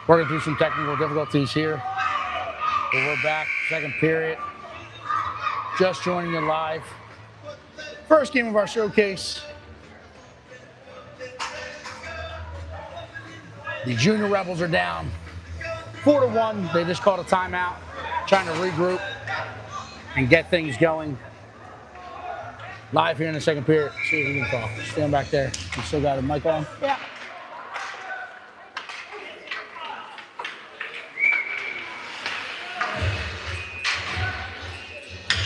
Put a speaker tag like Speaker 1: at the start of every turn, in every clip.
Speaker 1: Working through some technical difficulties here. But we're back, second period. Just joining you live. First game of our showcase. The Junior Rebels are down 4-1. They just called a timeout, trying to regroup and get things going. Live here in the second period. See if we can talk. Stand back there. You still got a mic on?
Speaker 2: Yeah.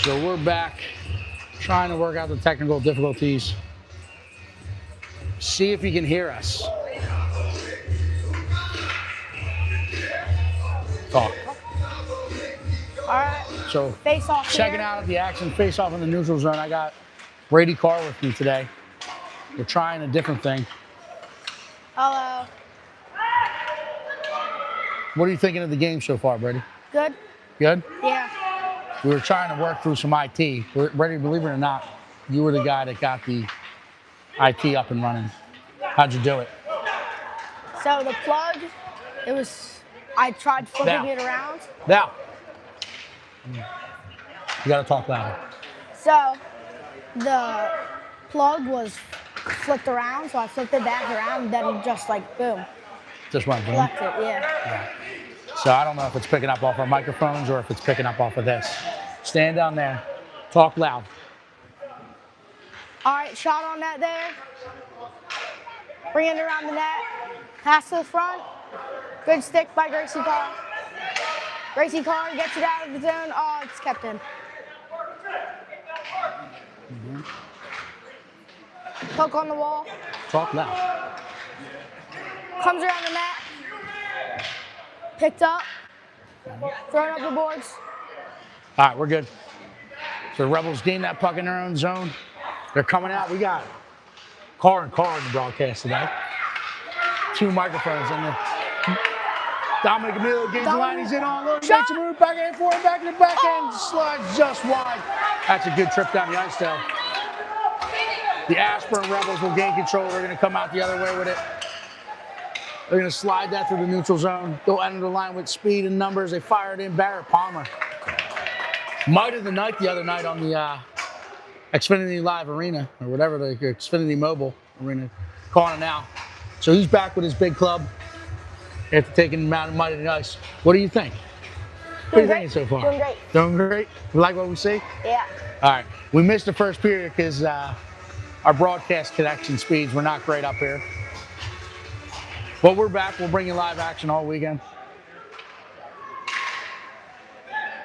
Speaker 1: So we're back trying to work out the technical difficulties. See if you can hear us. Talk.
Speaker 2: All right.
Speaker 1: So
Speaker 2: Face off
Speaker 1: checking
Speaker 2: here.
Speaker 1: out the action, face off in the neutral zone. I got Brady Carr with me today. We're trying a different thing.
Speaker 2: Hello.
Speaker 1: What are you thinking of the game so far, Brady?
Speaker 2: Good?
Speaker 1: Good?
Speaker 2: Yeah.
Speaker 1: We were trying to work through some IT. Brady, believe it or not, you were the guy that got the IT up and running. How'd you do it?
Speaker 2: So the plug, I tried flipping it around.
Speaker 1: Now, you gotta talk louder.
Speaker 2: So the plug was flipped around, so I flipped it back around, and then it just like boom,
Speaker 1: Just went boom.
Speaker 2: left it, yeah.
Speaker 1: So I don't know if it's picking up off our microphones or if it's picking up off of this. Stand down there, talk loud.
Speaker 2: All right, shot on net there. Bring it around the net. Pass to the front. Good stick by Gracie Carr. Gracie Carr gets it out of the zone. Oh, it's kept in. Poke on the wall.
Speaker 1: Talk loud.
Speaker 2: Comes around the net. Picked up. Thrown up the boards.
Speaker 1: All right, we're good. So the Rebels gain that puck in their own zone. They're coming out. We got Carr and Carr in the broadcast today. Two microphones in there. Dominic Emilio gains the line. He's in on low. Makes a move. Backhand forward. Back in the backhand. Slides just wide. That's a good trip down the ice, though. The Ashburn Rebels will gain control. They're going to come out the other way with it. They're going to slide that through the neutral zone. Go under the line with speed and numbers. They fired in Barrett Palmer. Might of the night the other night on the Xfinity Live Arena, or whatever, the Xfinity Mobile Arena, calling it now. So he's back with his big club after taking him out of Might of the Ice. What do you think? What are you thinking so far?
Speaker 2: Doing great.
Speaker 1: Doing great? You like what we see?
Speaker 2: Yeah.
Speaker 1: All right. We missed the first period because our broadcast connection speeds were not great up here. But we're back. We'll bring you live action all weekend.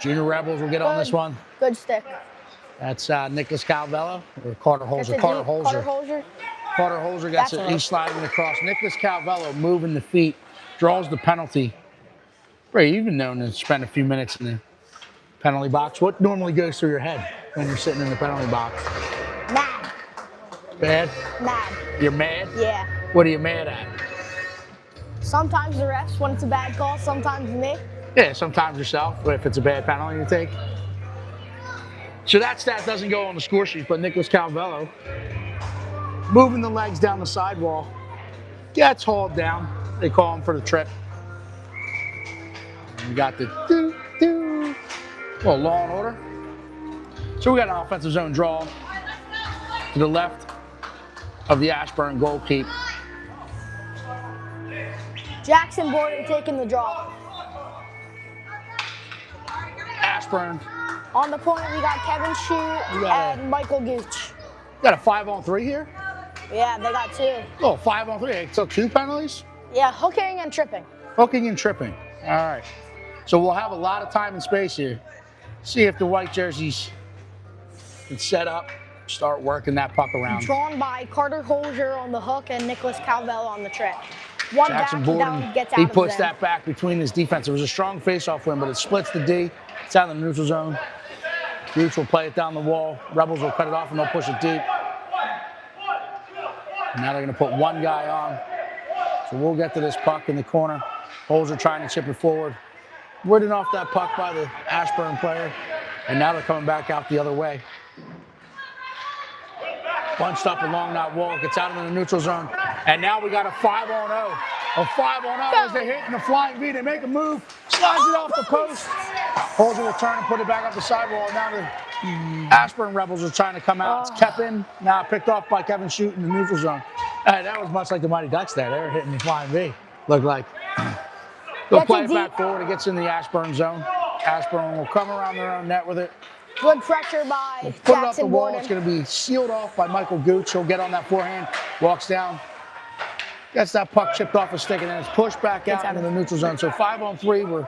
Speaker 1: Junior Rebels will get on this one.
Speaker 2: Good stick.
Speaker 1: That's Nicholas Calvello or Carter Holzer.
Speaker 2: Carter Holzer.
Speaker 1: Carter Holzer gets it. He's sliding across. Nicholas Calvello moving the feet, draws the penalty. Ray, you've been known to spend a few minutes in the penalty box. What normally goes through your head when you're sitting in the penalty box?
Speaker 2: Mad.
Speaker 1: Bad?
Speaker 2: Mad.
Speaker 1: You're mad?
Speaker 2: Yeah.
Speaker 1: What are you mad at?
Speaker 2: Sometimes the refs when it's a bad call, sometimes me.
Speaker 1: Yeah, sometimes yourself, if it's a bad penalty you take. So that stat doesn't go on the score sheet, but Nicholas Calvello moving the legs down the sidewall, gets hauled down. They call him for the trip. And we got the doo-doo. Well, law and order. So we got an offensive zone draw to the left of the Ashburn goal keep.
Speaker 2: Jackson Borden taking the draw.
Speaker 1: Ashburn.
Speaker 2: On the point, we got Kevin Shute and Michael Gooch.
Speaker 1: Got a 5-on-3 here?
Speaker 2: Yeah, they got two.
Speaker 1: Oh, 5-on-3. They took two penalties?
Speaker 2: Yeah, hooking and tripping.
Speaker 1: Hooking and tripping. All right. So we'll have a lot of time and space here. See if the white jerseys can set up, start working that puck around.
Speaker 2: Drawn by Carter Holzer on the hook and Nicholas Calvello on the trip. One
Speaker 1: Jackson
Speaker 2: back,
Speaker 1: Borden,
Speaker 2: down, gets out
Speaker 1: he
Speaker 2: of
Speaker 1: puts
Speaker 2: the
Speaker 1: that back between his defense. It was a strong face-off win, but it splits the D. It's out in the neutral zone. Gooch will play it down the wall. Rebels will cut it off and they'll push it deep. And now they're going to put one guy on. So we'll get to this puck in the corner. Holzer trying to chip it forward. Ridden off that puck by the Ashburn player. And now they're coming back out the other way. Bunched up along that wall, gets out into the neutral zone. And now we got a 5-on-0. A 5-on-0 as they hit in the flying V. They make a move, slides it off the post. Holzer will turn and put it back up the sidewall. Now the Ashburn Rebels are trying to come out. It's kept in, now picked off by Kevin Shute in the neutral zone. Hey, that was much like the Mighty Ducks there. They were hitting the flying V. Looked like. They'll play it back forward. It gets in the Ashburn zone. Ashburn will come around their own net with it.
Speaker 2: Good pressure by
Speaker 1: Put it
Speaker 2: Jackson
Speaker 1: off the wall.
Speaker 2: Borden.
Speaker 1: It's going to be sealed off by Michael Gooch. He'll get on that forehand, walks down, gets that puck chipped off a stick, and then it's pushed back out into the neutral zone. So 5-on-3, we're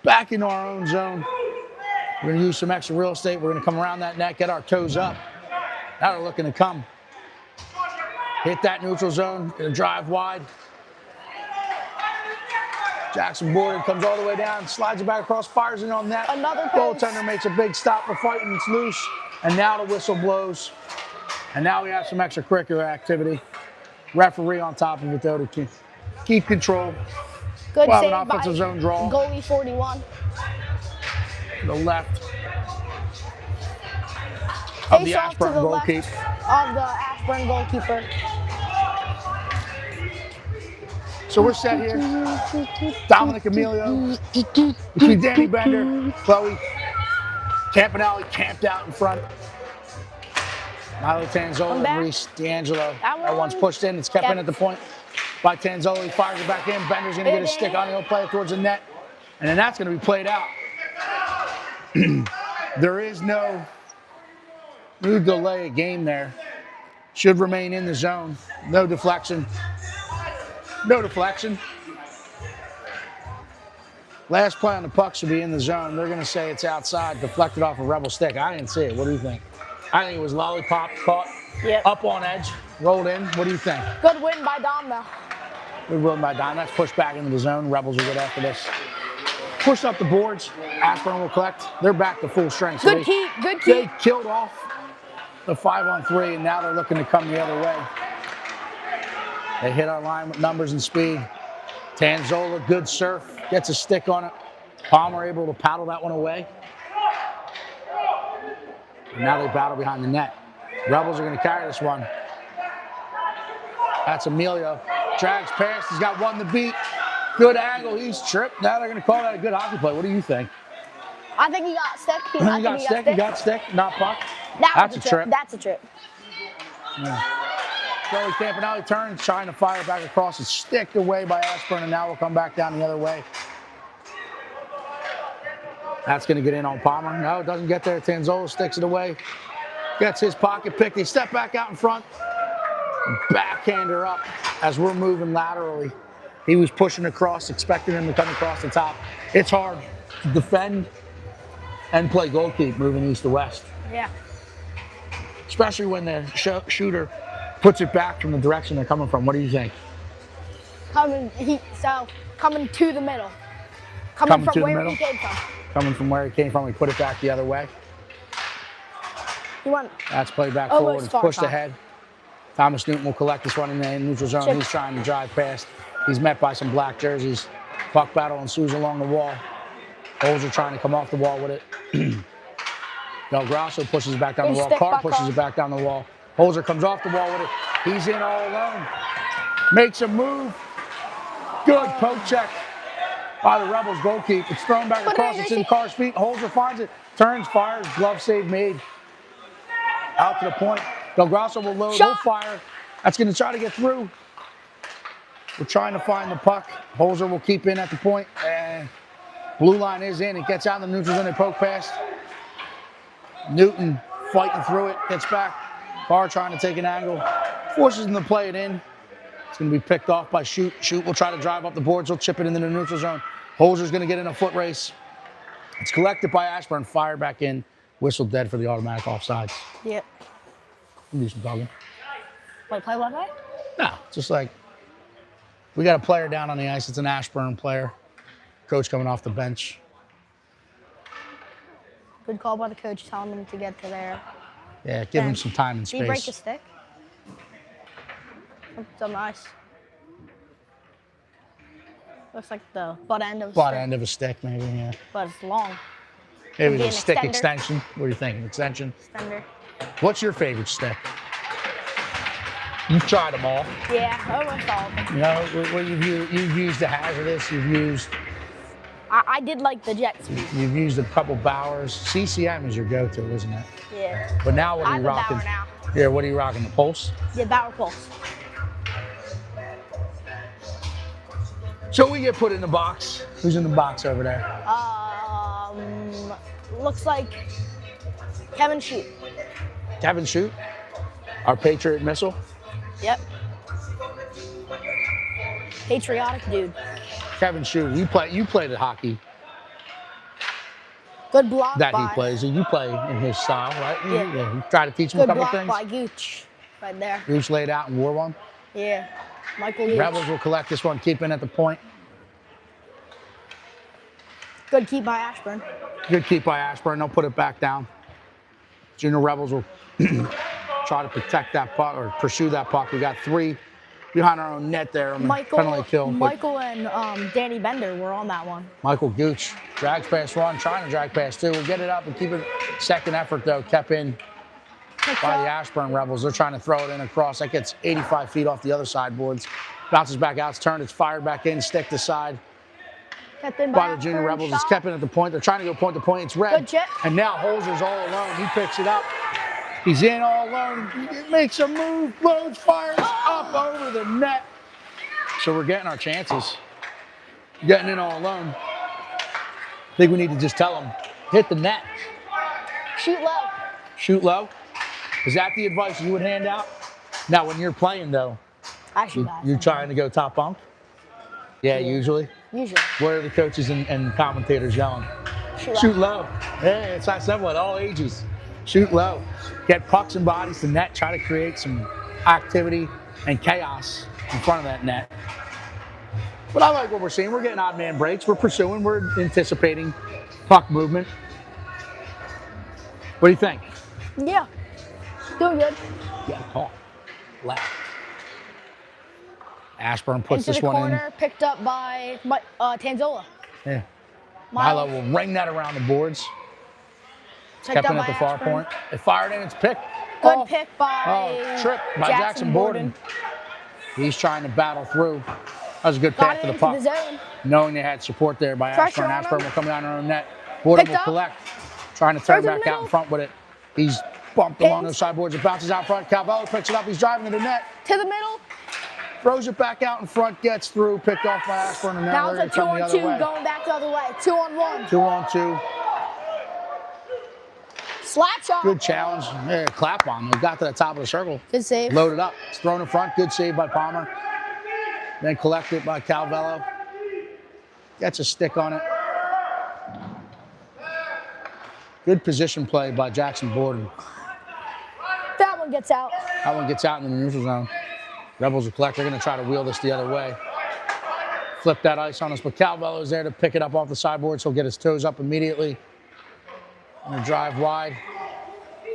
Speaker 1: back into our own zone. We're going to use some extra real estate. We're going to come around that net, get our toes up. Now they're looking to come. Hit that neutral zone, going to drive wide. Jackson Borden comes all the way down, slides it back across, fires it on net.
Speaker 2: Another
Speaker 1: goaltender makes a big stop for fighting. It's loose, and now the whistle blows. And now we have some extracurricular activity. Referee on top of it though to keep control.
Speaker 2: Good
Speaker 1: we'll
Speaker 2: save
Speaker 1: have an offensive
Speaker 2: by
Speaker 1: zone draw.
Speaker 2: goalie 41.
Speaker 1: To the left of the
Speaker 2: Face off to
Speaker 1: Ashburn
Speaker 2: the
Speaker 1: goalkeeper.
Speaker 2: left of the Ashburn goalkeeper.
Speaker 1: So we're set here. Dominic Emilio between Danny Bender, Chloe Campanelli camped out in front. Milo Tanzola and Reese D'Angelo. That one's pushed in. It's kept in at the point by Tanzola. He fires it back in. Bender's going to get his stick on it. He'll play it towards the net. And then that's going to be played out. There is no delay a game there. Should remain in the zone. No deflection. No deflection. Last play on the puck should be in the zone. They're going to say it's outside, deflected off a Rebel stick. I didn't see it. What do you think? I think it was lollipop, caught, up on edge, rolled in. What do you think?
Speaker 2: Good win by Dom, though.
Speaker 1: Good win by Dom. That's pushed back into the zone. Rebels will get after this. Push up the boards. Ashburn will collect. They're back to full strength. So
Speaker 2: good keep.
Speaker 1: They killed off the 5-on-3, and now they're looking to come the other way. They hit our line with numbers and speed. Tanzola, good surf, gets a stick on it. Palmer able to paddle that one away. And now they battle behind the net. Rebels are going to carry this one. That's Emilio. Drags past. He's got one to beat. Good angle. He's tripped. Now they're going to call that a good hockey play. What do you think?
Speaker 2: I think he got stick.
Speaker 1: He got stick, not puck.
Speaker 2: That's a trip. That's a trip.
Speaker 1: Yeah. Joey Campanelli turns, trying to fire back across. It's sticked away by Ashburn, and now we'll come back down the other way. That's going to get in on Palmer. No, it doesn't get there. Tanzola sticks it away. Gets his pocket pick. They step back out in front. Backhander up as we're moving laterally. He was pushing across, expecting him to come across the top. It's hard to defend and play goalkeep moving east to west.
Speaker 2: Yeah.
Speaker 1: Especially when the shooter puts it back from the direction they're coming from. What do you think?
Speaker 2: Coming to the middle. Coming from where he came from.
Speaker 1: Coming from where he came from, we put it back the other way. That's played back forward. It's pushed ahead. Thomas Newton will collect this one in the neutral zone. He's trying to drive past. He's met by some black jerseys. Puck battle ensues along the wall. Holzer trying to come off the wall with it. Del Grosso pushes it back down the wall. Carr pushes it back down the wall. Holzer comes off the wall with it. He's in all alone. Makes a move. Good poke check by the Rebels goalkeeper. It's thrown back across. It's in Carr's feet. Holzer finds it. Turns, fires. Glove save made. Out to the point. Del Grosso will load. He'll fire. That's going to try to get through. We're trying to find the puck. Holzer will keep in at the point. And blue line is in. It gets out in the neutral zone. They poke past. Newton fighting through it. Gets back. Carr trying to take an angle. Forces him to play it in. It's going to be picked off by Shute. Shute will try to drive up the boards. He'll chip it into the neutral zone. Holzer's going to get in a foot race. It's collected by Ashburn. Fired back in. Whistle dead for the automatic offsides.
Speaker 2: Yep.
Speaker 1: We'll do some talking.
Speaker 2: Wait, play by play?
Speaker 1: No, just like we got a player down on the ice. It's an Ashburn player. Coach coming off the bench.
Speaker 2: Good call by the coach telling him to get to there.
Speaker 1: Yeah, give him some time and space.
Speaker 2: Did he break the stick? So nice. Looks like the butt end of a stick.
Speaker 1: Butt end of a stick, maybe, yeah.
Speaker 2: But it's long.
Speaker 1: Maybe a stick extension. What do you think? An extension?
Speaker 2: Extender.
Speaker 1: What's your favorite stick? You've tried them all.
Speaker 2: Yeah, almost all of them.
Speaker 1: You know, what you've used the hazardous.
Speaker 2: I did like the jet speed.
Speaker 1: You've used a couple Bowers. CCM is your go-to, isn't it?
Speaker 2: Yeah.
Speaker 1: But now what are
Speaker 2: I'm
Speaker 1: you
Speaker 2: a
Speaker 1: rocking?
Speaker 2: Bauer now.
Speaker 1: Yeah, what are you rocking? The Pulse?
Speaker 2: Yeah, Bauer Pulse.
Speaker 1: So we get put in the box. Who's in the box over there?
Speaker 2: Looks like Kevin Shoot.
Speaker 1: Kevin Shoot, our Patriot missile.
Speaker 2: Yep. Patriotic dude.
Speaker 1: Kevin Shoot, you play the hockey
Speaker 2: Good block
Speaker 1: that
Speaker 2: by.
Speaker 1: he plays. You play in his style, right?
Speaker 2: Yeah.
Speaker 1: You try to teach him
Speaker 2: Good
Speaker 1: a couple
Speaker 2: block
Speaker 1: things.
Speaker 2: by Gooch. Right there.
Speaker 1: Gooch laid out and wore one.
Speaker 2: Yeah. Michael Gooch.
Speaker 1: Rebels will collect this one, keep in at the point.
Speaker 2: Good keep by Ashburn.
Speaker 1: Good keep by Ashburn. They'll put it back down. Junior Rebels will try to protect that puck or pursue that puck. We got 3 behind our own net there on the penalty kill.
Speaker 2: Michael and Danny Bender were on that one.
Speaker 1: Michael Gooch drags past 1, trying to drag past 2. We'll get it up and keep it. Second effort, though, kept in by the Ashburn Rebels. They're trying to throw it in across. That gets 85 feet off the other side boards. Bounces back out, it's turned, it's fired back in, stick to side.
Speaker 2: Kept in
Speaker 1: By the Junior Rebels. It's kept in at the point. They're trying to go point to point. It's red.
Speaker 2: Good chip.
Speaker 1: And now Holzer's all alone. He picks it up. He's in all alone. He makes a move, loads, fires up over the net. So we're getting our chances. Getting in all alone. I think we need to just tell him, hit the net.
Speaker 2: Shoot low.
Speaker 1: Shoot low. Is that the advice you would hand out? Now, when you're playing, though, you're trying to go top bunk? Yeah, usually.
Speaker 2: Usually.
Speaker 1: What are the coaches and commentators yelling? Shoot low. Yeah, it's not simple at all ages. Shoot low. Get pucks and bodies to net. Try to create some activity and chaos in front of that net. But I like what we're seeing. We're getting odd man breaks. We're pursuing. We're anticipating puck movement. What do you think?
Speaker 2: Yeah. Doing good.
Speaker 1: Yeah, talk. Loud. Ashburn puts
Speaker 2: Into
Speaker 1: this
Speaker 2: the
Speaker 1: one
Speaker 2: corner, picked up by Tanzola.
Speaker 1: in. Yeah. Milo will ring that around the boards. Kept in at the far point. They fired in, it's picked.
Speaker 2: Good pick by
Speaker 1: trip by Jackson Borden. He's trying to battle through. That was a good pass to the puck. Knowing they had support there by Ashburn. Ashburn will come down their own net. Borden will collect. Trying to turn back out in front with it. He's bumped along those sideboards. It bounces out front. Calvello picks it up. He's driving to the net.
Speaker 2: To the middle.
Speaker 1: Throws it back out in front, gets through, picked off by Ashburn, and now they're
Speaker 2: it's a 2-on-2 going back the other way. 2-on-1.
Speaker 1: 2-on-2.
Speaker 2: Slap shot.
Speaker 1: Good challenge. Yeah, clap on. They got to the top of the circle.
Speaker 2: Good save.
Speaker 1: Loaded up. It's thrown in front. Good save by Palmer. Then collected by Calvello. Gets a stick on it. Good position play by Jackson Borden.
Speaker 2: That one gets out.
Speaker 1: That one gets out in the neutral zone. Rebels will collect. They're going to try to wheel this the other way. Flip that ice on us, but Calvello's there to pick it up off the sideboard, so he'll get his toes up immediately. And drive wide.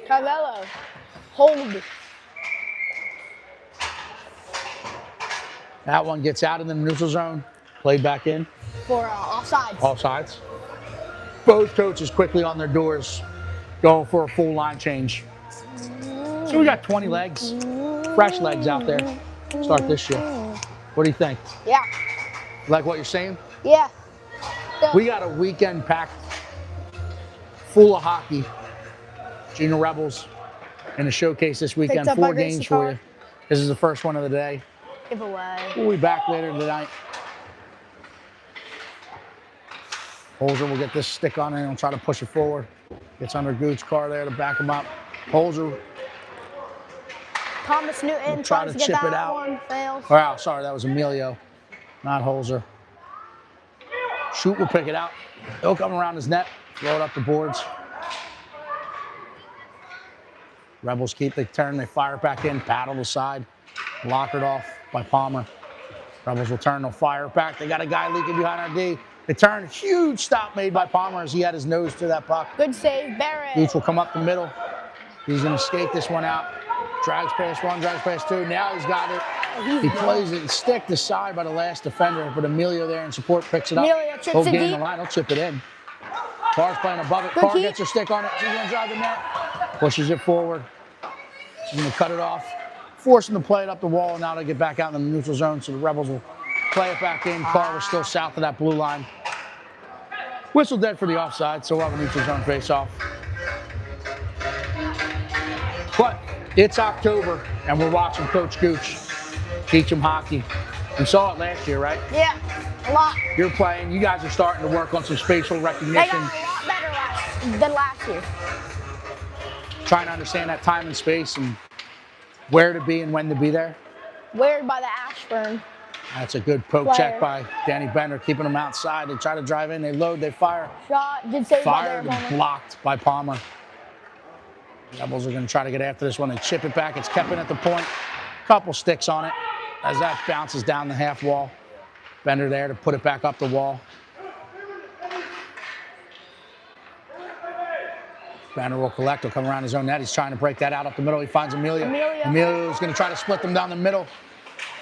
Speaker 2: Calvello. Hold.
Speaker 1: That one gets out in the neutral zone. Played back in.
Speaker 2: For offsides.
Speaker 1: Offsides. Both coaches quickly on their doors, going for a full line change. So we got 20 legs, fresh legs out there. Start this shift. What do you think?
Speaker 2: Yeah.
Speaker 1: Like what you're saying?
Speaker 2: Yeah.
Speaker 1: We got a weekend packed full of hockey. Junior Rebels in the showcase this weekend. 4 games for you. This is the first one of the day.
Speaker 2: Giveaway.
Speaker 1: We'll be back later tonight. Holzer will get this stick on it and try to push it forward. Gets under Gooch's car there to back him up. Holzer.
Speaker 2: Thomas Newton
Speaker 1: tries to
Speaker 2: get
Speaker 1: chip
Speaker 2: that
Speaker 1: it out.
Speaker 2: One, fails.
Speaker 1: Wow, sorry, that was Emilio, not Holzer. Shoot will pick it out. He'll come around his net, throw it up the boards. Rebels keep the turn, they fire it back in, paddle the side, blockered off by Palmer. Rebels will turn, they'll fire it back. They got a guy leaking behind our D. They turn, huge stop made by Palmer as he had his nose to that puck.
Speaker 2: Good save, Barrett.
Speaker 1: Gooch will come up the middle. He's gonna skate this one out. Drags past 1, drags past 2. Now he's got it. He plays it and stick to side by the last defender, but Emilio there in support picks it up.
Speaker 2: Emilio chips
Speaker 1: He'll
Speaker 2: it
Speaker 1: gain
Speaker 2: deep.
Speaker 1: the line. He'll chip it in. Carr's playing above it.
Speaker 2: Good
Speaker 1: Carr
Speaker 2: keep.
Speaker 1: gets her stick on it. She's gonna drive the net. Pushes it forward. She's gonna cut it off. force them to play it up the wall, and now they get back out in the neutral zone, so the Rebels will play it back in. Carr was still south of that blue line. Whistle dead for the offside, so we'll have a neutral zone face-off. But it's October, and we're watching Coach Gooch teach them hockey. We saw it last year, right?
Speaker 2: Yeah, a lot.
Speaker 1: You're playing. You guys are starting to work on some spatial
Speaker 2: They
Speaker 1: recognition.
Speaker 2: got a lot better than last year.
Speaker 1: Trying to understand that time and space and where to be and when to be there.
Speaker 2: Weird by the Ashburn.
Speaker 1: That's a good poke check by Danny Bender, keeping them outside. They try to drive in, they load, they fire.
Speaker 2: Shot, good save by
Speaker 1: Fired
Speaker 2: there,
Speaker 1: and blocked by Palmer. The Rebels are going to try to get after this one and chip it back. It's kept in at the point. Couple sticks on it as that bounces down the half wall. Bender there to put it back up the wall. Bender will collect. He'll come around his own net. He's trying to break that out up the middle. He finds Amelia. Amelia's going to try to split them down the middle.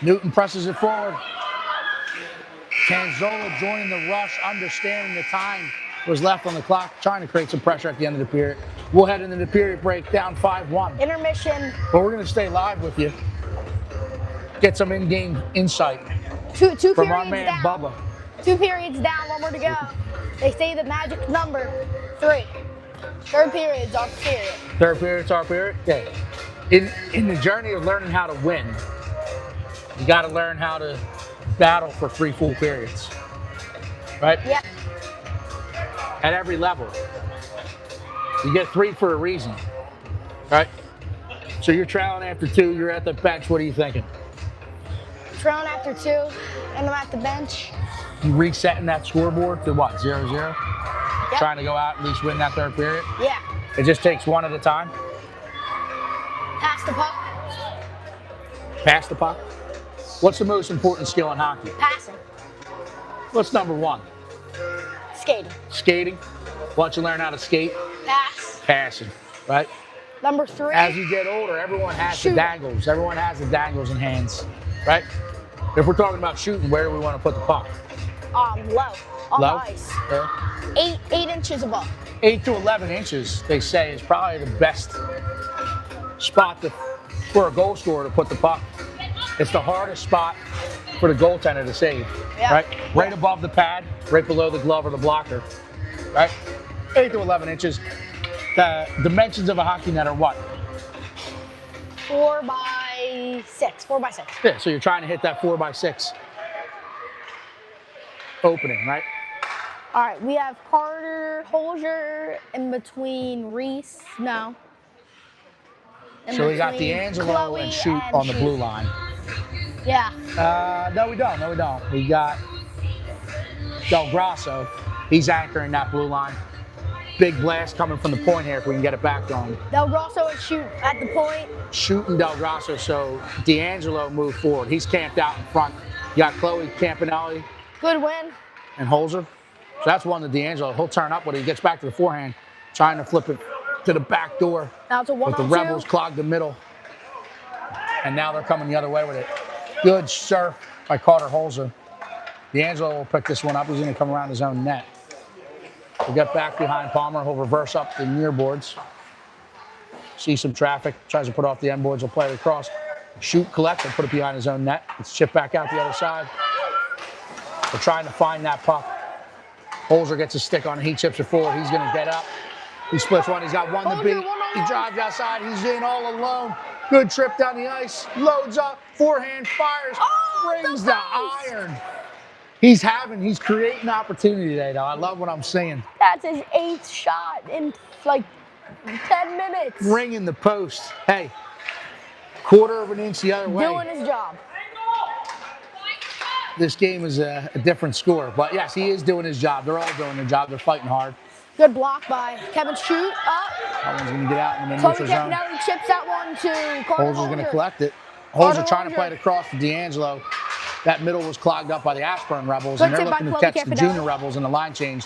Speaker 1: Newton presses it forward. Tanzola joining the rush, understanding the time was left on the clock, trying to create some pressure at the end of the period. We'll head into the period break down 5-1.
Speaker 2: Intermission.
Speaker 1: But we're going to stay live with you. Get some in-game insight
Speaker 2: Two
Speaker 1: from our
Speaker 2: periods
Speaker 1: man
Speaker 2: down.
Speaker 1: Bubba.
Speaker 2: 2 periods down, 1 more to go. They say the magic number 3. Third period's our period.
Speaker 1: Third period's our period? Yeah. In the journey of learning how to win, you got to learn how to battle for 3 full periods. Right?
Speaker 2: Yep.
Speaker 1: At every level. You get 3 for a reason. Right? So you're trailing after 2, you're at the bench. What are you thinking?
Speaker 2: Trailing after 2, and I'm at the bench.
Speaker 1: You resetting that scoreboard to what, 0-0?
Speaker 2: Yep.
Speaker 1: Trying to go out and at least win that third period?
Speaker 2: Yeah.
Speaker 1: It just takes 1 at a time?
Speaker 2: Pass the puck.
Speaker 1: Pass the puck? What's the most important skill in hockey?
Speaker 2: Passing.
Speaker 1: What's number 1?
Speaker 2: Skating.
Speaker 1: Skating. Once you learn how to skate,
Speaker 2: Pass.
Speaker 1: passing, right?
Speaker 2: Number 3.
Speaker 1: As you get older, everyone has
Speaker 2: Shoot.
Speaker 1: the dangles. Everyone has the dangles in hands, right? If we're talking about shooting, where do we want to put the puck?
Speaker 2: Low. On
Speaker 1: Low?
Speaker 2: the ice.
Speaker 1: Yeah.
Speaker 2: 8 inches above.
Speaker 1: 8 to 11 inches, they say, is probably the best spot for a goal scorer to put the puck. It's the hardest spot for the goaltender to save,
Speaker 2: Yeah.
Speaker 1: right? Right above the pad, right below the glove or the blocker, right? 8 to 11 inches. The dimensions of a hockey net are what?
Speaker 2: 4 by 6. 4 by 6.
Speaker 1: Yeah, so you're trying to hit that 4x6 opening, right?
Speaker 2: All right, we have Carter Holger in between Reese. No. In
Speaker 1: So we got
Speaker 2: between
Speaker 1: D'Angelo
Speaker 2: Chloe
Speaker 1: and Shoot on the
Speaker 2: Shoot.
Speaker 1: blue line.
Speaker 2: Yeah.
Speaker 1: No, we don't. No, we don't. We got Del Grosso. He's anchoring that blue line. Big blast coming from the point here if we can get it back going.
Speaker 2: Del Grosso and Shoot at the point.
Speaker 1: Shoot and Del Grosso, so D'Angelo moved forward. He's camped out in front. You got Chloe Campanelli
Speaker 2: Good win.
Speaker 1: and Holzer. So that's one to D'Angelo. He'll turn up when he gets back to the forehand, trying to flip it to the back door.
Speaker 2: Now it's a 1-on-2.
Speaker 1: But the Rebels clogged the middle. And now they're coming the other way with it. Good surf by Carter Holzer. D'Angelo will pick this one up. He's going to come around his own net. We'll get back behind Palmer. He'll reverse up the near boards. See some traffic. Tries to put off the end boards. He'll play it across. Shoot, collect, and put it behind his own net. It's chipped back out the other side. We're trying to find that puck. Holzer gets a stick on it. He chips it forward. He's going to get up. He splits one. He's got 1 to
Speaker 2: Holzer,
Speaker 1: beat.
Speaker 2: 1-on-1.
Speaker 1: He drives outside. He's in all alone. Good trip down the ice. Loads up. Forehand fires. Brings the iron. He's creating opportunity today, though. I love what I'm seeing.
Speaker 2: That's his 8th shot in like 10 minutes.
Speaker 1: Ringing the post. Hey, quarter of an inch the other way.
Speaker 2: Doing his job.
Speaker 1: This game is a different score. But yes, he is doing his job. They're all doing their job. They're fighting hard.
Speaker 2: Good block by Kevin Shoot. Up.
Speaker 1: That one's going to get out in the
Speaker 2: Chloe
Speaker 1: neutral zone.
Speaker 2: Campanelli chips that one to Carter
Speaker 1: Holzer's going to
Speaker 2: Holger.
Speaker 1: collect it.
Speaker 2: Carter
Speaker 1: Holzer trying to play
Speaker 2: Holger.
Speaker 1: it across to D'Angelo. That middle was clogged up by the Ashburn Rebels,
Speaker 2: Good
Speaker 1: and they're
Speaker 2: save by
Speaker 1: looking to
Speaker 2: Chloe
Speaker 1: catch the
Speaker 2: Campanelli.
Speaker 1: junior Rebels in the line change.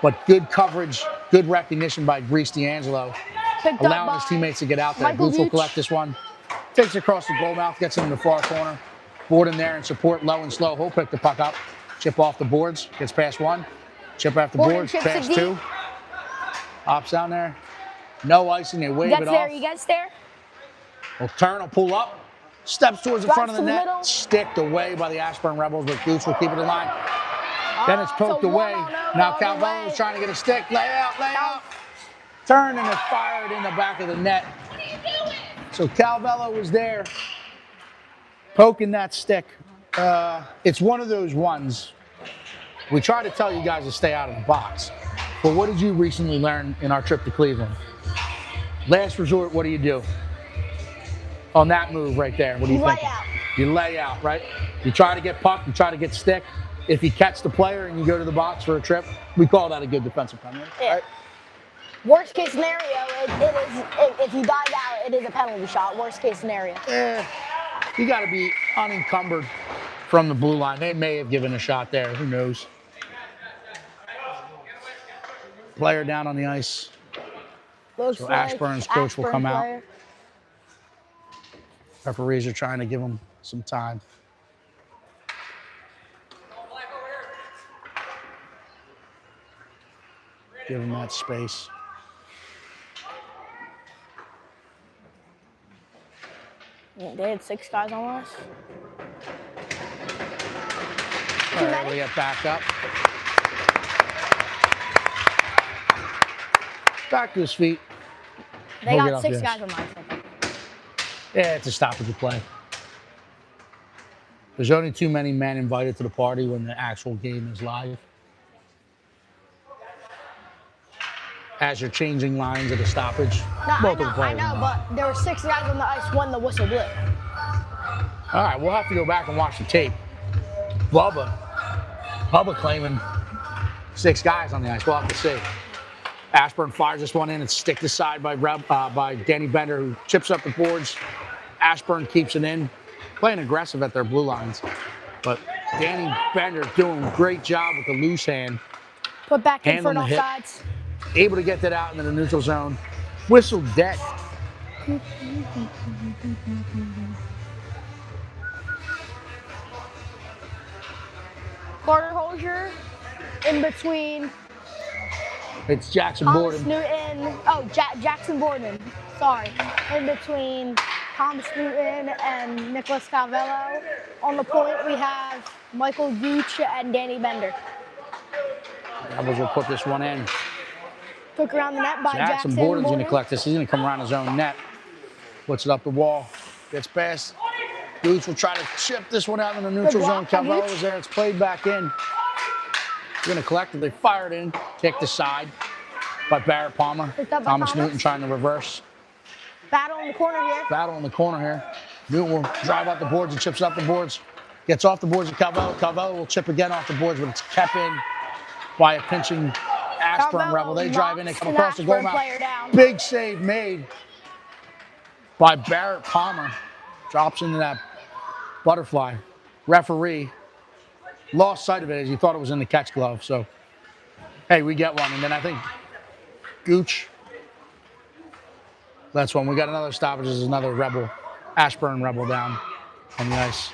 Speaker 1: But good coverage, good recognition by Grease D'Angelo,
Speaker 2: Picked
Speaker 1: allowing
Speaker 2: up
Speaker 1: his
Speaker 2: by
Speaker 1: teammates to get out there.
Speaker 2: Michael
Speaker 1: Boots will
Speaker 2: Buch.
Speaker 1: collect this one. Takes it across the goal mouth, gets him in the far corner. Board in there and support low and slow. He'll pick the puck up. Chip off the boards, gets past 1. Chip off the
Speaker 2: Borden
Speaker 1: boards,
Speaker 2: chips it
Speaker 1: past
Speaker 2: deep.
Speaker 1: 2. Hops down there. No icing, they wave
Speaker 2: Gets
Speaker 1: it
Speaker 2: there,
Speaker 1: off.
Speaker 2: he gets there.
Speaker 1: He'll turn, he'll pull up. Steps towards the front of the
Speaker 2: Drives to the
Speaker 1: net.
Speaker 2: middle.
Speaker 1: Sticked away by the Ashburn Rebels, but Gooch will keep it in line. Then it's poked
Speaker 2: a
Speaker 1: away.
Speaker 2: 1-0
Speaker 1: Now
Speaker 2: all the
Speaker 1: Calvello's
Speaker 2: way.
Speaker 1: trying to get a stick. Lay out. Turn and it fired in the back of the net. So Calvello was there poking that stick. It's one of those ones. We try to tell you guys to stay out of the box. But what did you recently learn in our trip to Cleveland? Last resort, what do? On that move right there, what do you think?
Speaker 2: Lay out.
Speaker 1: You lay out, right? You try to get puck, you try to get stick. If you catch the player and you go to the box for a trip, we call that a good defensive penalty,
Speaker 2: Yeah.
Speaker 1: right?
Speaker 2: Worst case scenario, if you dive out, it is a penalty shot. Worst case scenario.
Speaker 1: You got to be unencumbered from the blue line. They may have given a shot there. Who knows? Player down on the ice.
Speaker 2: Looks
Speaker 1: So
Speaker 2: like
Speaker 1: Ashburn's coach will come
Speaker 2: player.
Speaker 1: out. Referees are trying to give him some time. Give him that space.
Speaker 2: They had 6 guys on us.
Speaker 1: All right, we get back up. Back to his feet.
Speaker 2: They
Speaker 1: We'll get
Speaker 2: got
Speaker 1: off
Speaker 2: 6
Speaker 1: this.
Speaker 2: guys on us, I think.
Speaker 1: Yeah, it's a stoppage of play. There's only too many men invited to the party when the actual game is live. As you're changing lines at a stoppage,
Speaker 2: No,
Speaker 1: multiple
Speaker 2: I
Speaker 1: players
Speaker 2: know,
Speaker 1: involved.
Speaker 2: but there were 6 guys on the ice when the whistle blew.
Speaker 1: All right, we'll have to go back and watch the tape. Bubba claiming 6 guys on the ice. We'll have to see. Ashburn fires this one in. It's sticked aside by Danny Bender, who chips up the boards. Ashburn keeps it in, playing aggressive at their blue lines. But Danny Bender doing a great job with the loose hand.
Speaker 2: Put back in
Speaker 1: Hand
Speaker 2: for
Speaker 1: on
Speaker 2: an
Speaker 1: the hip.
Speaker 2: offsides.
Speaker 1: Able to get that out into the neutral zone. Whistle dead.
Speaker 2: Carter Holzer in between
Speaker 1: It's Jackson
Speaker 2: Thomas
Speaker 1: Borden.
Speaker 2: Newton. Oh, Jackson Borden. Sorry. In between Thomas Newton and Nicholas Calvello. On the point, we have Michael Gooch and Danny Bender.
Speaker 1: Rebels will put this one in.
Speaker 2: Took around the net by
Speaker 1: Jackson Borden's going to collect this. He's going to come around his own net. Puts it up the wall. Gets past. Gooch will try to chip this one out in the neutral zone.
Speaker 2: block by
Speaker 1: Calvello
Speaker 2: Gooch.
Speaker 1: is there. It's played back in. He's going to collect it. They fire it in. Kicked aside by Barrett Palmer.
Speaker 2: Picked up by
Speaker 1: Thomas
Speaker 2: Thomas.
Speaker 1: Newton trying to reverse.
Speaker 2: Battle in the corner here.
Speaker 1: Battle in the corner here. Newton will drive out the boards and chips up the boards. Gets off the boards to Calvello. Calvello will chip again off the boards, but it's kept in by a pinching Ashburn
Speaker 2: Calvello
Speaker 1: Rebel. They drive in. They
Speaker 2: knocks
Speaker 1: come
Speaker 2: an
Speaker 1: across the goal
Speaker 2: Ashburn
Speaker 1: mouth.
Speaker 2: player down.
Speaker 1: Big save made by Barrett Palmer. Drops into that butterfly. Referee lost sight of it as he thought it was in the catch glove. So, hey, we get one. And then I think Gooch. That's one. We got another stoppage. There's another Rebel, Ashburn Rebel down on the ice.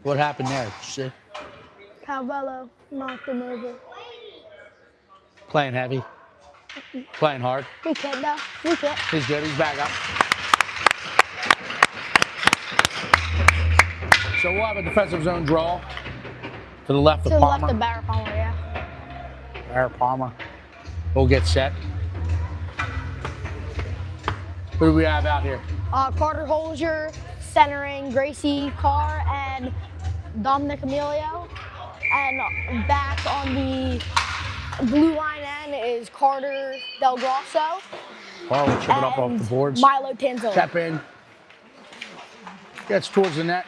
Speaker 1: What happened there? See?
Speaker 2: Calvello knocked him over.
Speaker 1: Playing heavy. Playing hard.
Speaker 2: We can't though. We can't.
Speaker 1: He's good. He's back up. So we'll have a defensive zone draw to the left
Speaker 2: To
Speaker 1: of
Speaker 2: the
Speaker 1: Palmer.
Speaker 2: left of Barrett Palmer, yeah.
Speaker 1: Barrett Palmer will get set. Who do we have out here?
Speaker 2: Carter Holzer centering Gracie Carr and Dominic Emilio. And back on the blue line end is Carter Del Grosso
Speaker 1: Oh, we'll chip it up off
Speaker 2: and
Speaker 1: the boards.
Speaker 2: Milo Tanzillo.
Speaker 1: Step in. Gets towards the net.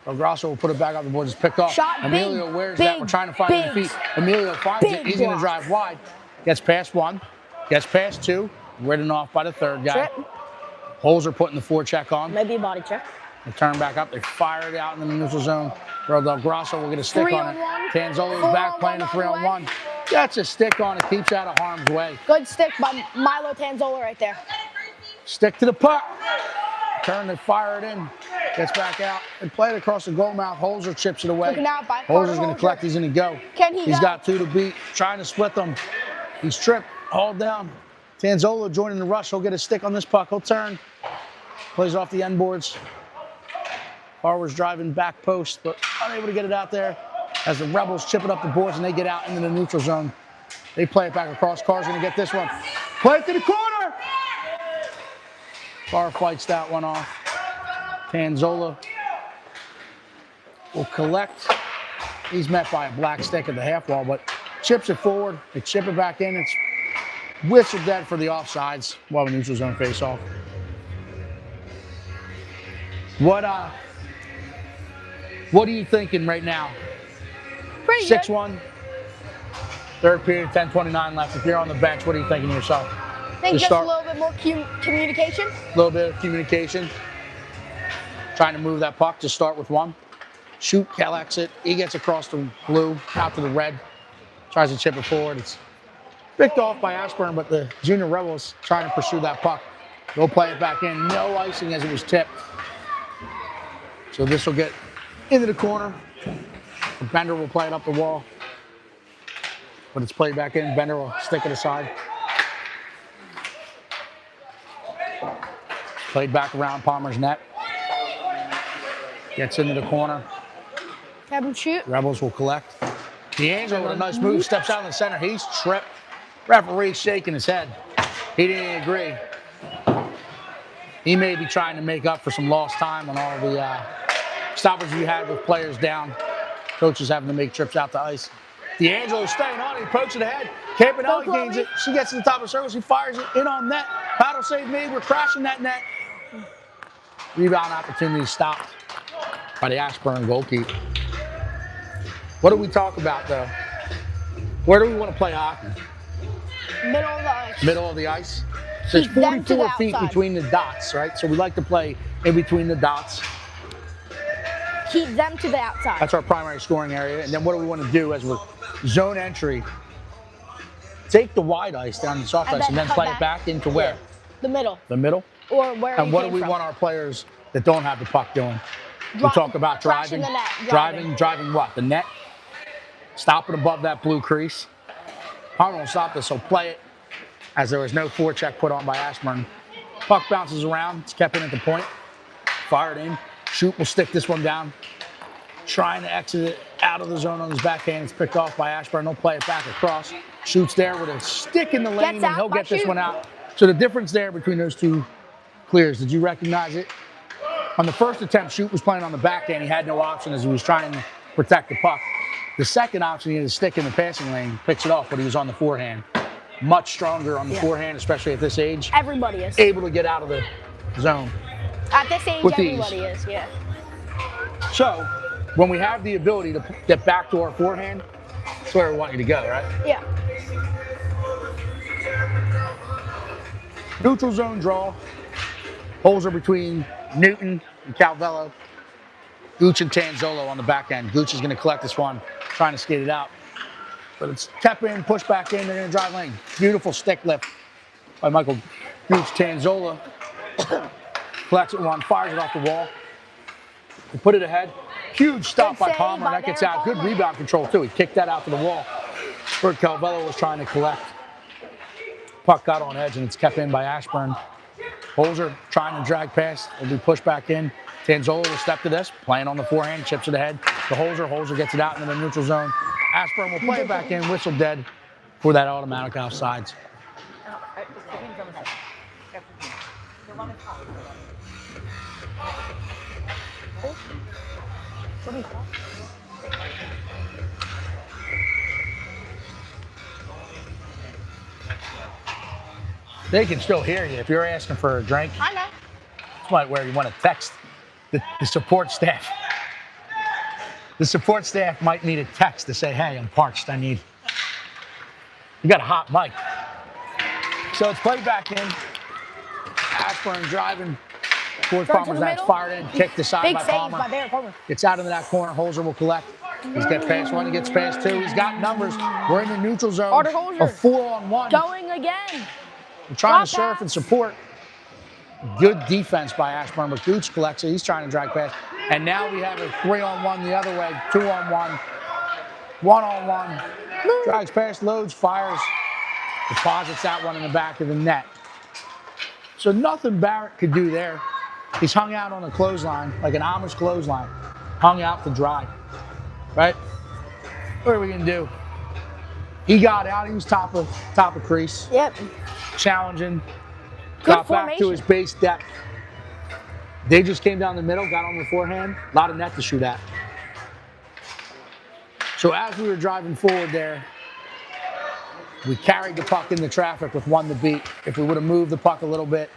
Speaker 1: El Grosso will put it back off the boards. It's picked off.
Speaker 2: Shot,
Speaker 1: Emilio
Speaker 2: big,
Speaker 1: wears that.
Speaker 2: big,
Speaker 1: We're trying to find his
Speaker 2: big,
Speaker 1: feet. Emilio finds it.
Speaker 2: big
Speaker 1: He's going to
Speaker 2: block.
Speaker 1: drive wide. Gets past one. Gets past two. Ridden off by the third guy.
Speaker 2: Trip.
Speaker 1: Holzer putting the forecheck on.
Speaker 2: Maybe a body check.
Speaker 1: They turn back up. They fire it out in the neutral zone. Del Grosso will get a stick on it.
Speaker 2: 3-on-1.
Speaker 1: Tanzolo's
Speaker 2: 4-on-1
Speaker 1: back playing a
Speaker 2: all the way.
Speaker 1: 3-on-1. Gets a stick on it. Keeps out of harm's way.
Speaker 2: Good stick by Milo Tanzola right there.
Speaker 1: Stick to the puck. Turn and fire it in. Gets back out and play it across the goal mouth. Holzer chips it away.
Speaker 2: Looking out by
Speaker 1: Holzer's going
Speaker 2: Holzer.
Speaker 1: to collect. He's going to go.
Speaker 2: Can he
Speaker 1: He's
Speaker 2: go?
Speaker 1: got 2 to beat. Trying to split them. He's tripped. Hauled down. Tanzola joining the rush. He'll get a stick on this puck. He'll turn. Plays off the end boards. Harwards driving back post, but unable to get it out there as the Rebels chip it up the boards and they get out into the neutral zone. They play it back across. Carr's going to get this one. Play it to the corner. Carr fights that one off. Tanzola will collect. He's met by a black stick at the half wall, but chips it forward. They chip it back in. It's whistle dead for the offsides while the neutral zone face off. What are you thinking right now?
Speaker 2: Pretty good.
Speaker 1: 6-1. Third period, 10:29 left. If you're on the bench, what are you thinking to yourself?
Speaker 2: I think
Speaker 1: To
Speaker 2: just
Speaker 1: start-
Speaker 2: a little bit more communication.
Speaker 1: A little bit of communication. Trying to move that puck to start with 1. Shoot, collects it. He gets across the blue, out to the red. Tries to chip it forward. It's picked off by Ashburn, but the Junior Rebels trying to pursue that puck. They'll play it back in. No icing as it was tipped. So this will get into the corner. Bender will play it up the wall. But it's played back in. Bender will stick it aside. Played back around Palmer's net. Gets into the corner.
Speaker 2: Have him shoot.
Speaker 1: Rebels will collect. D'Angelo with a nice move, steps out in the center. He's tripped. Referee shaking his head. He didn't agree. He may be trying to make up for some lost time on all the stoppages we had with players down. Coaches having to make trips out to ice. D'Angelo staying on it. He pokes it ahead. Campanelli gains it. She gets to the top of the circle. She fires it in on net. Paddle save made. We're crashing that net. Rebound opportunity stopped by the Ashburn goalkeeper. What do we talk about, though? Where do we want to play hockey?
Speaker 2: Middle of the ice.
Speaker 1: Middle of the ice? There's
Speaker 2: Keep them to the
Speaker 1: 44 feet
Speaker 2: outside.
Speaker 1: between the dots, right? So we like to play in between the dots.
Speaker 2: Keep them to the outside.
Speaker 1: That's our primary scoring area. And then what do we want to do as we're zone entry? Take the wide ice down the soft
Speaker 2: And
Speaker 1: ice
Speaker 2: then
Speaker 1: and then
Speaker 2: cut
Speaker 1: play
Speaker 2: back.
Speaker 1: it back into where?
Speaker 2: The middle.
Speaker 1: The middle?
Speaker 2: Or where
Speaker 1: And
Speaker 2: he
Speaker 1: what do
Speaker 2: came
Speaker 1: we
Speaker 2: from.
Speaker 1: want our players that don't have the puck doing? We
Speaker 2: Dri-
Speaker 1: talk about
Speaker 2: crashing
Speaker 1: driving.
Speaker 2: the net,
Speaker 1: Driving what? The net? Stopping above that blue crease. Palmer will stop this, so play it as there was no forecheck put on by Ashburn. Puck bounces around. It's kept in at the point. Fired in. Shoot will stick this one down. Trying to exit it out of the zone on his backhand. It's picked off by Ashburn. He'll play it back across. Shoots there with a stick in the lane,
Speaker 2: Gets
Speaker 1: and he'll
Speaker 2: out by
Speaker 1: get this
Speaker 2: Shoot.
Speaker 1: one out. So the difference there between those two clears, did you recognize it? On the first attempt, Shoot was playing on the backhand. He had no option as he was trying to protect the puck. The second option, he had a stick in the passing lane, picks it off, but he was on the forehand. Much stronger on the forehand, especially at this age.
Speaker 2: Everybody is.
Speaker 1: Able to get out of the zone.
Speaker 2: At this age,
Speaker 1: With ease.
Speaker 2: everybody is, yeah.
Speaker 1: So, when we have the ability to get back to our forehand, that's where we want you to go, right?
Speaker 2: Yeah.
Speaker 1: Neutral zone draw. Holes are between Newton and Calvello. Gooch and Tanzola on the back end. Gooch is going to collect this one, trying to skate it out. But it's kept in, pushed back in, they're going to drive lane. Beautiful stick lift by Michael Gooch. Tanzola collects it one, fires it off the wall. They put it ahead. Huge stop
Speaker 2: Good
Speaker 1: by
Speaker 2: save
Speaker 1: Palmer.
Speaker 2: by
Speaker 1: That gets
Speaker 2: Derek
Speaker 1: out. Good
Speaker 2: Palmer.
Speaker 1: rebound control, too. He kicked that out to the wall. Where Calvello was trying to collect. Puck got on edge, and it's kept in by Ashburn. Holzer trying to drag past. Will be pushed back in. Tanzola will step to this, playing on the forehand, chips it ahead. The Holzer. Holzer gets it out into the neutral zone. Ashburn will play it back in, whistle dead for that automatic offsides. They can still hear you if you're asking for a drink.
Speaker 2: I know.
Speaker 1: That's might where you want to text the support staff. The support staff might need a text to say, hey, I'm parched, you got a hot mic. So it's played back in. Ashburn driving towards
Speaker 2: Throw it to
Speaker 1: Palmer's
Speaker 2: the
Speaker 1: net,
Speaker 2: middle.
Speaker 1: fired in, kicked aside
Speaker 2: Big
Speaker 1: by
Speaker 2: save
Speaker 1: Palmer.
Speaker 2: by Derek Palmer.
Speaker 1: Gets out into that corner, Holzer will collect. He's got past one, he gets past two. He's got numbers. We're in the neutral zone.
Speaker 2: Carter Holzer.
Speaker 1: A 4-on-1.
Speaker 2: Going again.
Speaker 1: We're trying to
Speaker 2: Drop
Speaker 1: surf
Speaker 2: pass.
Speaker 1: and support. Good defense by Ashburn, but Gooch collects it. He's trying to drag pass. And now we have a 3-on-1 the other way, 2-on-1, 1-on-1. Drags past, loads, fires, deposits that one in the back of the net. So nothing Barrett could do there. He's hung out on a clothesline, like an Amish clothesline, hung out to dry, right? What are we gonna do? He got out, he was top of crease.
Speaker 2: Yep.
Speaker 1: Challenging.
Speaker 2: Good
Speaker 1: Got
Speaker 2: formation.
Speaker 1: back to his base depth. They just came down the middle, got on the forehand. A lot of net to shoot at. So as we were driving forward there, we carried the puck into traffic with 1 to beat. If we would have moved the puck a little bit,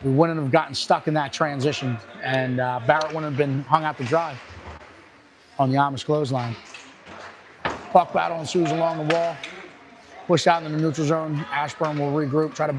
Speaker 1: we wouldn't have gotten stuck in that transition, and Barrett wouldn't have been hung out to dry on the Amish clothesline. Puck battle ensues along the wall. Push out into the neutral zone. Ashburn will regroup, try to buy